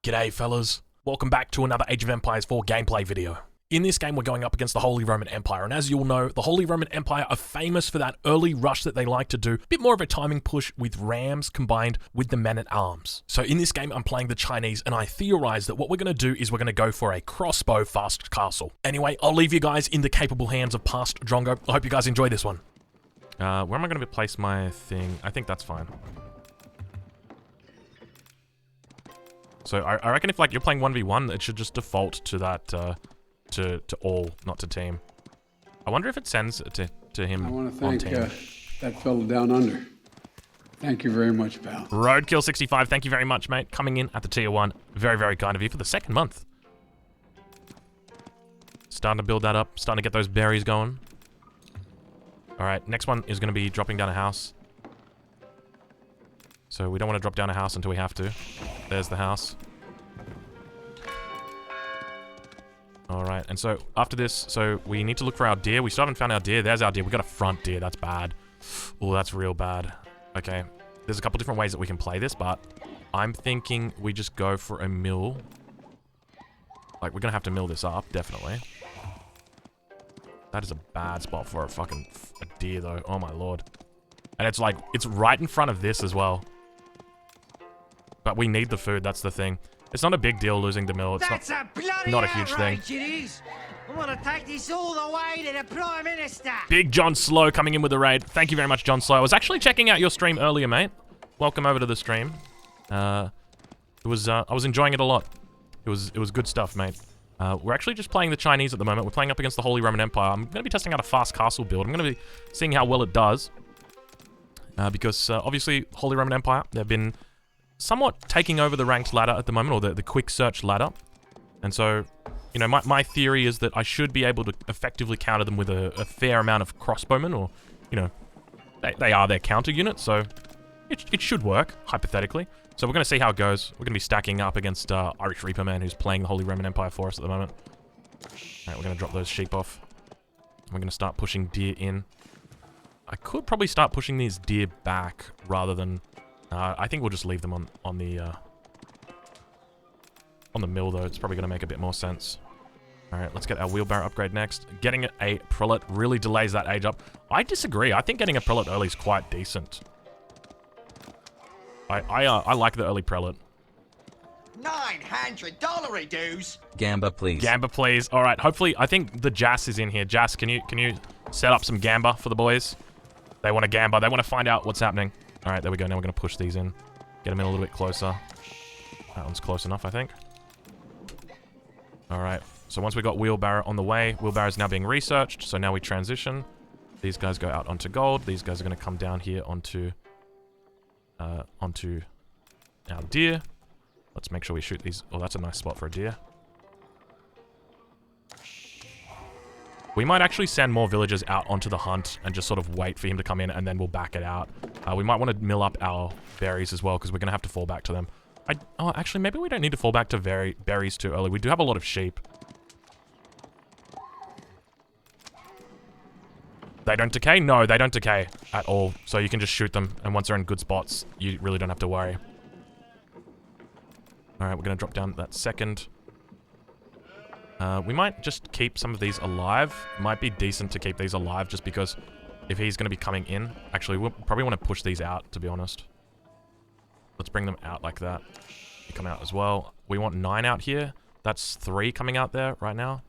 G'day fellas, welcome back to another Age of Empires 4 gameplay video. In this game we're going up against the Holy Roman Empire, and as you all know, the Holy Roman Empire are famous for that early rush that they like to do, a bit more of a timing push with rams combined with the men-at-arms. So in this game I'm playing the Chinese, and I theorize that what we're going to do is we're going to go for a crossbow fast castle. Anyway, I'll leave you guys in the capable hands of past Drongo. I hope you guys enjoy this one. Where am I going to place my thing? I think that's fine. So I reckon if like you're playing 1v1, it should just default to that, to all, not to team. I wonder if it sends to him. I want to thank that fellow down under. Thank you very much, pal. Roadkill65, thank you very much, mate. Coming in at the tier 1. Very, very kind of you for the second month. Starting to build that up, starting to get those berries going. Alright, next one is going to be dropping down a house. So we don't want to drop down a house until we have to. There's the house. Alright, and so after this, so we need to look for our deer. We still haven't found our deer. There's our deer. We got a front deer. That's bad. Oh, that's real bad. Okay. There's a couple different ways that we can play this, but I'm thinking we just go for a mill. Like, we're going to have to mill this up, definitely. That is a bad spot for a deer, though. Oh, my lord. And it's like, it's right in front of this as well. But we need the food, that's the thing. It's not a big deal losing the mill. It's not a huge thing. I'm gonna take this all the way to the Prime Minister. Big John Slow coming in with a raid. Thank you very much, John Slow. I was actually checking out your stream earlier, mate. Welcome over to the stream. I was enjoying it a lot. It was good stuff, mate. We're actually just playing the Chinese at the moment. We're playing up against the Holy Roman Empire. I'm going to be testing out a fast castle build. I'm going to be seeing how well it does. Because obviously, Holy Roman Empire, they've been somewhat taking over the ranked ladder at the moment, or the quick search ladder. And so, you know, my theory is that I should be able to effectively counter them with a fair amount of crossbowmen, or, you know, they are their counter unit, so it should work, hypothetically. So we're going to see how it goes. We're going to be stacking up against Irish Reaper Man, who's playing the Holy Roman Empire for us at the moment. Alright, we're going to drop those sheep off. We're going to start pushing deer in. I could probably start pushing these deer back rather than... I think we'll just leave them on the mill, though. It's probably going to make a bit more sense. Alright, let's get our wheelbarrow upgrade next. Getting a prelate really delays that age up. I disagree. I think getting a prelate early is quite decent. I like the early prelate. $900 dues. Gamba, please. Gamba, please. Alright, hopefully, I think the Jas is in here. Jas, can you set up some Gamba for the boys? They want a Gamba. They want to find out what's happening. Alright, there we go. Now we're going to push these in. Get them in a little bit closer. That one's close enough, I think. Alright, so once we got wheelbarrow on the way, wheelbarrow is now being researched, so now we transition. These guys go out onto gold. These guys are going to come down here onto our deer. Let's make sure we shoot these. Oh, that's a nice spot for a deer. We might actually send more villagers out onto the hunt and just sort of wait for him to come in, and then we'll back it out. We might want to mill up our berries as well, because we're going to have to fall back to them. Oh, actually, maybe we don't need to fall back to berries too early. We do have a lot of sheep. They don't decay? No, they don't decay at all. So you can just shoot them, and once they're in good spots, you really don't have to worry. Alright, we're going to drop down that second. We might just keep some of these alive. It might be decent to keep these alive, just because if he's going to be coming in... Actually, we'll probably want to push these out, to be honest. Let's bring them out like that. You come out as well. We want 9 out here. That's 3 coming out there right now.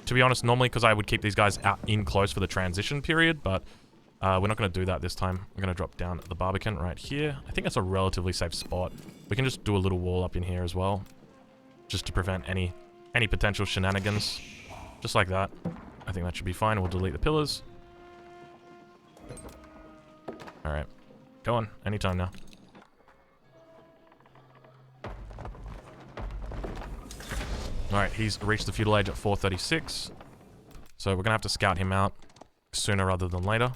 To be honest, normally, because I would keep these guys out in close for the transition period, but we're not going to do that this time. We're going to drop down the Barbican right here. I think that's a relatively safe spot. We can just do a little wall up in here as well, just to prevent any potential shenanigans. Just like that. I think that should be fine. We'll delete the pillars. Alright. Go on. Anytime now. Alright, he's reached the feudal age at 436. So we're going to have to scout him out sooner rather than later.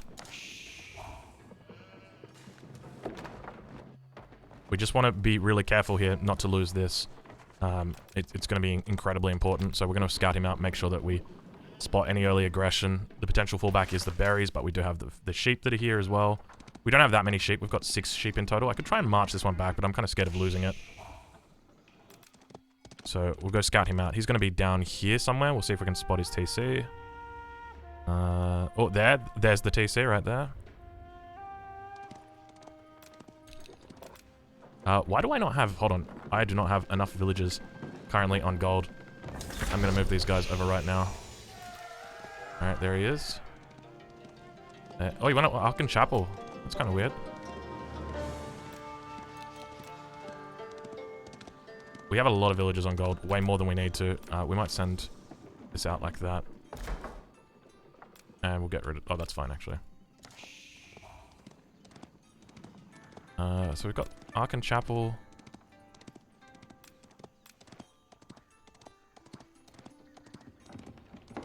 We just want to be really careful here not to lose this. It's going to be incredibly important, so we're going to scout him out, make sure that we spot any early aggression. The potential fallback is the berries, but we do have the sheep that are here as well. We don't have that many sheep. We've got 6 sheep in total. I could try and march this one back, but I'm kind of scared of losing it. So we'll go scout him out. He's going to be down here somewhere. We'll see if we can spot his TC. Oh, there's the TC right there. Why do I not have... Hold on. I do not have enough villagers currently on gold. I'm going to move these guys over right now. Alright, there he is. Oh, he went up Arkan Chapel. That's kind of weird. We have a lot of villagers on gold. Way more than we need to. We might send this out like that. And we'll get rid of... Oh, that's fine, actually. So we've got Arkan Chapel.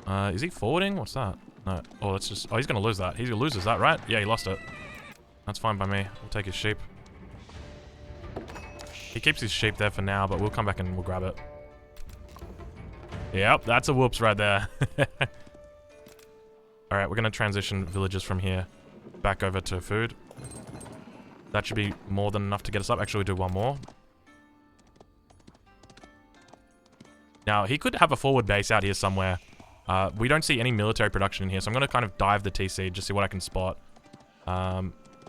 Is he forwarding? What's that? No. Oh, that's just... Oh, he's going to lose that. He's going to lose, is that right? Yeah, he lost it. That's fine by me. We'll take his sheep. He keeps his sheep there for now, but we'll come back and we'll grab it. Yep, that's a whoops right there. Alright, we're going to transition villagers from here back over to food. That should be more than enough to get us up. Actually, we'll do one more. Now, he could have a forward base out here somewhere. We don't see any military production in here, so I'm going to kind of dive the TC, just see what I can spot.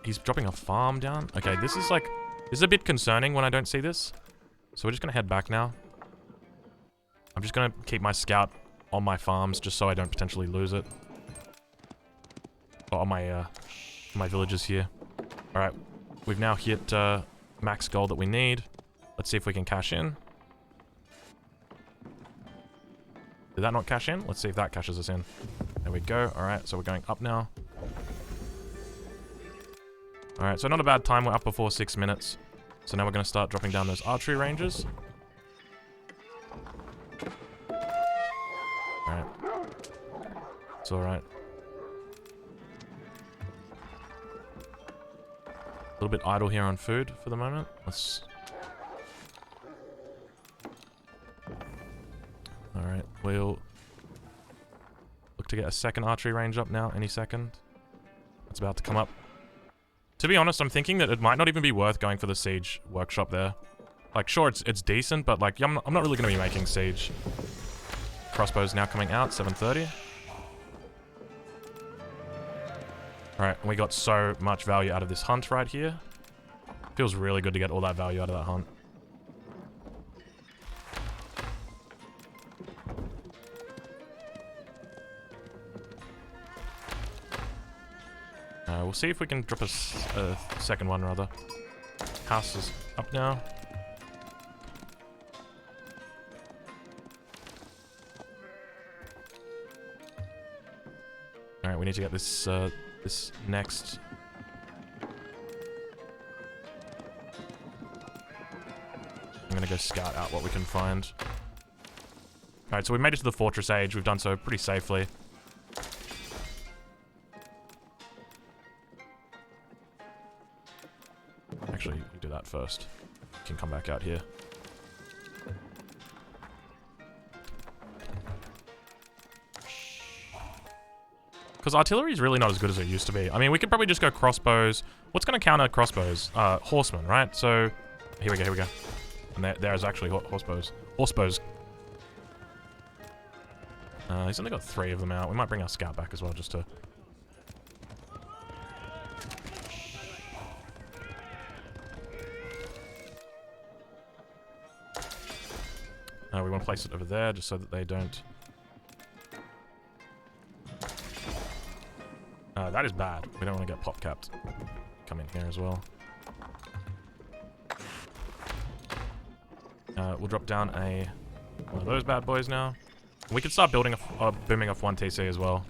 He's dropping a farm down. Okay, this is like... This is a bit concerning when I don't see this. So we're just going to head back now. I'm just going to keep my scout on my farms, just so I don't potentially lose it. Oh, on my villages here. Alright, we've now hit max gold that we need. Let's see if we can cash in. Did that not cash in? Let's see if that cashes us in. There we go. Alright, so we're going up now. Alright, so not a bad time. We're up before 6 minutes. So now we're going to start dropping down those archery ranges. Alright. It's alright. A little bit idle here on food for the moment. Let's... Alright, we'll look to get a second archery range up now, any second. It's about to come up. To be honest, I'm thinking that it might not even be worth going for the siege workshop there. Like, sure, it's decent, but like, I'm not really going to be making siege. Crossbows now coming out, 7:30. Alright, and we got so much value out of this hunt right here. Feels really good to get all that value out of that hunt. We'll see if we can drop a second one, rather. House is up now. Alright, we need to get this, this next. I'm gonna go scout out what we can find. Alright, so we made it to the Fortress Age. We've done so pretty safely. Actually, you do that first. You can come back out here. Because artillery is really not as good as it used to be. I mean, we could probably just go crossbows. What's going to counter crossbows? Horsemen, right? So, here we go, here we go. And there's actually horsebows. Horsebows. He's only got 3 of them out. We might bring our scout back as well, just to... we want to place it over there, just so that they don't... that is bad. We don't want to get pop-capped. Come in here as well. We'll drop down one of those bad boys now. We can start building booming off 1 TC as well.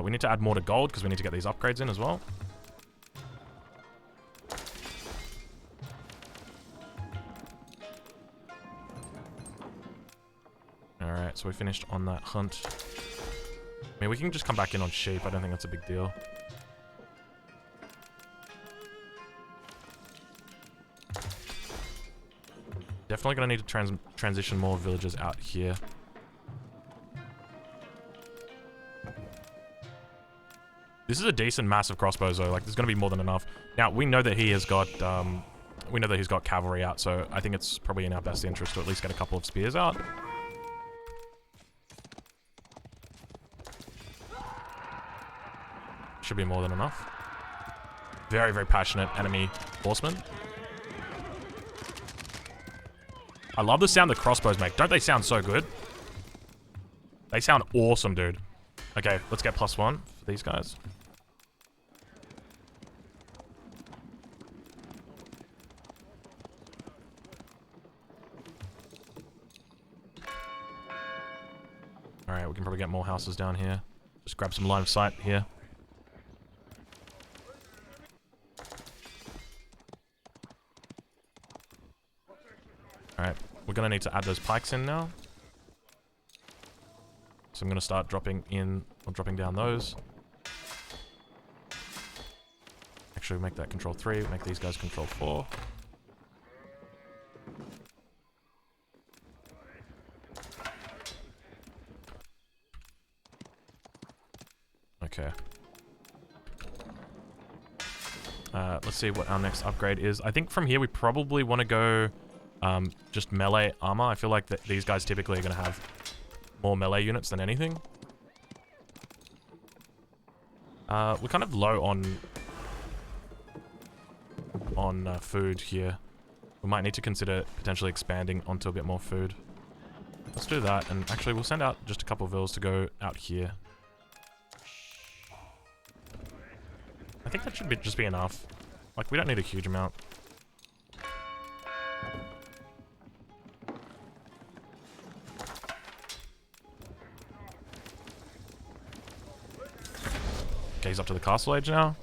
We need to add more to gold, because we need to get these upgrades in as well. Alright, so we finished on that hunt. I mean, we can just come back in on sheep. I don't think that's a big deal. Definitely going to need to transition more villagers out here. This is a decent massive crossbow, though. Like, there's going to be more than enough. Now, we know that he has got we know that he's got cavalry out, so I think it's probably in our best interest to at least get a couple of spears out. Should be more than enough. Very, very passionate enemy horsemen. I love the sound the crossbows make. Don't they sound so good? They sound awesome, dude. Okay, let's get +1 for these guys. Alright, we can probably get more houses down here. Just grab some line of sight here. Alright, we're gonna need to add those pikes in now. So I'm gonna start dropping in, or dropping down those. Actually, make that control 3, make these guys control 4. Okay. Let's see what our next upgrade is. I think from here we probably want to go just melee armor. I feel like these guys typically are going to have more melee units than anything. We're kind of low on food here. We might need to consider potentially expanding onto a bit more food. Let's do that, and actually we'll send out just a couple of vills to go out here. I think that should just be enough. Like, we don't need a huge amount. Okay, he's up to the castle age now.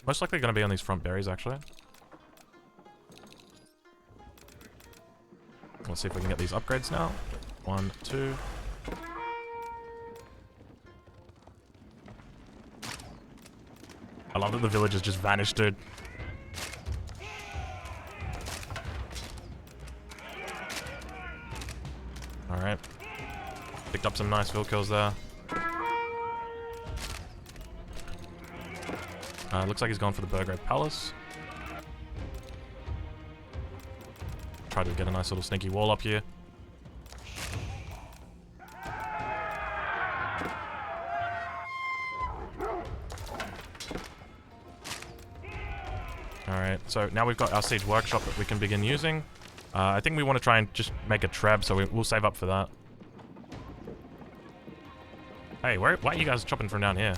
Most likely going to be on these front berries, actually. Let's see if we can get these upgrades now. 1, 2. I love that the villagers just vanished, dude. Alright. Picked up some nice vill kills there. Looks like he's gone for the Burgrave Palace. Try to get a nice little sneaky wall up here. Alright, so now we've got our siege workshop that we can begin using. I think we want to try and just make a treb, so we'll save up for that. Hey, why are you guys chopping from down here?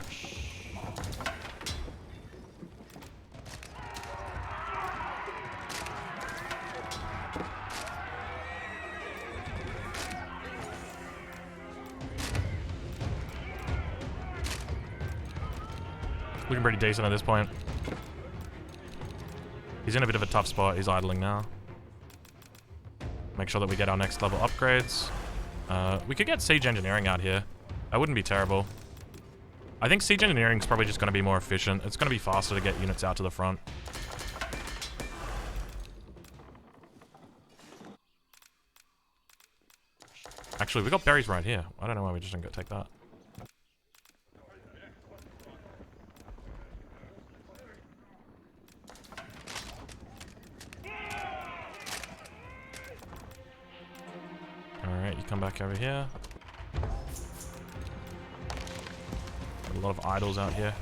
Looking pretty decent at this point. He's in a bit of a tough spot. He's idling now. Make sure that we get our next level upgrades. We could get siege engineering out here. That wouldn't be terrible. I think siege engineering is probably just going to be more efficient. It's going to be faster to get units out to the front. Actually, we got berries right here. I don't know why we just didn't go take that. Alright, you come back over here. Got a lot of idols out here.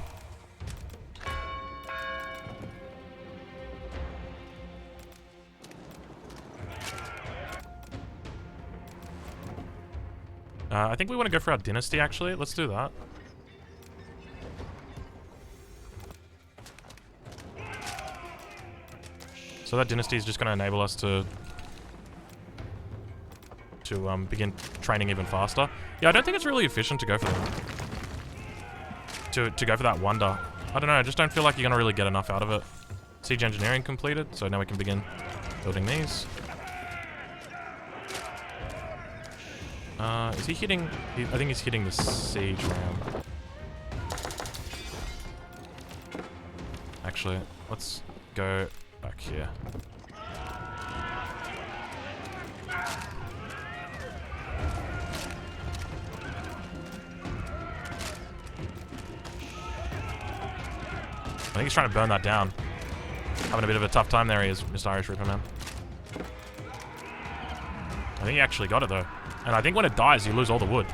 I think we want to go for our dynasty, actually. Let's do that. So that dynasty is just going to enable us to begin training even faster. Yeah, I don't think it's really efficient to go for that. To go for that wonder. I don't know, I just don't feel like you're going to really get enough out of it. Siege engineering completed, so now we can begin building these. Is he hitting... I think he's hitting the siege ram. Actually, let's go back here. think he's trying to burn that down. Having a bit of a tough time there, he is, Mr. Irish Reaper, man. I think he actually got it, though. And I think when it dies, you lose all the wood.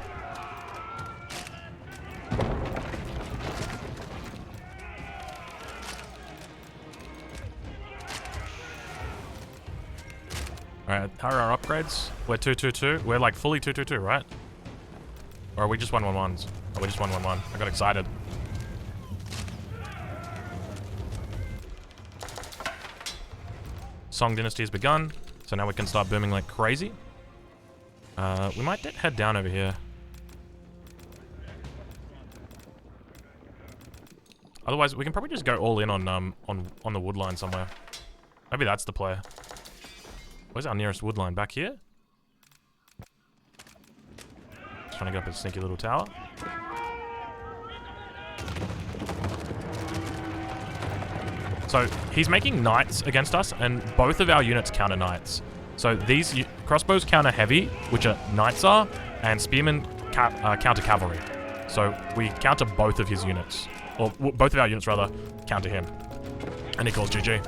Alright, how are our upgrades? We're 2-2-2. We're like fully 2-2-2, right? Or are we just 1-1-1s? Oh, we're just 1-1-1. I got excited. Song Dynasty has begun, so now we can start booming like crazy. We might head down over here. Otherwise, we can probably just go all in on the wood line somewhere. Maybe that's the play. Where's our nearest wood line? Back here? Just trying to get up a sneaky little tower. So he's making knights against us, and both of our units counter knights. So these crossbows counter heavy, which are knights are, and spearmen counter cavalry. So we counter both of his units, or both of our units rather, counter him. And he calls GG.